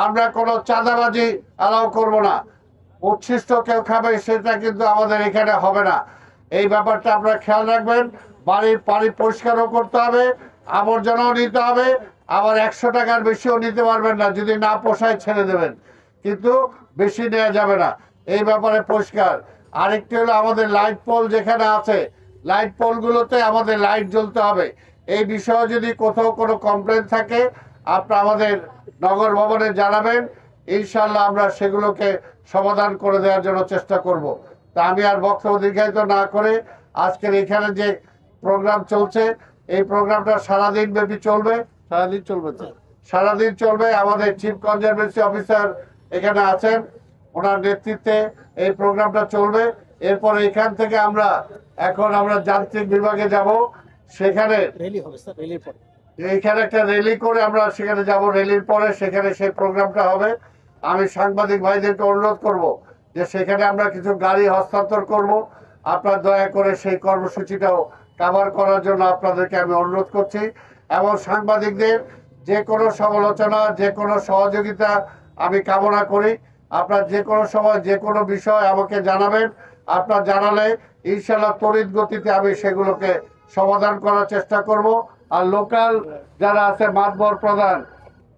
আমরা কোনো চাঁদাবাজি অ্যালাউ করব না। উচ্ছিষ্ট কেউ খাবে সেটা কিন্তু আমাদের এখানে হবে না। এই ব্যাপারটা আপনারা খেয়াল রাখবেন। বাড়ির পানি পরিষ্কারও করতে হবে, আবর্জনাও নিতে হবে। আবার 100 টাকার বেশিও নিতে পারবেন না, যদি না পোষায় ছেড়ে দেবেন, কিন্তু বেশি নেওয়া যাবে না। এই ব্যাপারে পরিষ্কার। আরেকটি হলো আমাদের লাইট পোল যেখানে আছে, লাইট পোলগুলোতে আমাদের লাইট জ্বলতে হবে। এই বিষয়ে যদি কোথাও কোনো কমপ্লেন থাকে আপনারা আমাদের নগর ভবনে জানাবেন, ইনশাল্লাহ আমরা সেগুলোকে সমাধান করে দেওয়ার জন্য চেষ্টা করব। তা আমি আর বক্তব্য দীর্ঘায়িত না করে আজকের এখানে যে প্রোগ্রাম চলছে, এই প্রোগ্রামটা সারাদিন ব্যাপী চলবে। সারাদিন চলবে তো? সারাদিন চলবে। আমাদের চিফ কনজারভেন্সি অফিসার এখানে আছেন, ওনার নেতৃত্বে এই প্রোগ্রামটা চলবে। এরপরে এখান থেকে আমরা যান্ত্রিক বিভাগে যাব, সেখানে রেলি হবে স্যার, রেলির পরে এইখানে একটা র্যালি করে আমরা সেখানে যাব। র্যালির পরে সেখানে সেই প্রোগ্রামটা হবে। আমি সাংবাদিক ভাইদেরকে অনুরোধ করব যে সেখানে আমরা কিছু গাড়ি হস্তান্তর করব। আপনারা দয়া করে সেই কর্মসূচিটাও কভার করার জন্য আপনাদেরকে আমি অনুরোধ করছি। এবং সাংবাদিকদের যে কোনো সমালোচনা, যে কোনো সহযোগিতা আমি কামনা করি। আপনার যে কোনো সময় যে কোনো বিষয় আমাকে জানাবেন। আপনার জানালে ইনশাল্লাহ তড়িৎ গতিতে আমি সেগুলোকে সমাধান করার চেষ্টা করব। আর লোকাল যারা আছে, মাতবর প্রধান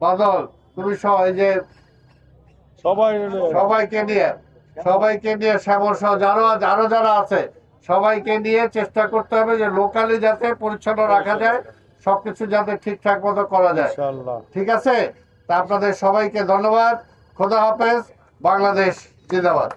বাদল, তুমি এই যে সবাইকে নিয়ে শ্যামল সহ আরো যারা আছে সবাইকে নিয়ে চেষ্টা করতে হবে যে লোকালি যাতে পরিচ্ছন্ন রাখা যায়, সবকিছু যাতে ঠিকঠাক মতো করা যায়। ঠিক আছে? তা আপনাদের সবাইকে ধন্যবাদ। খোদা হাফেজ। বাংলাদেশ জিন্দাবাদ।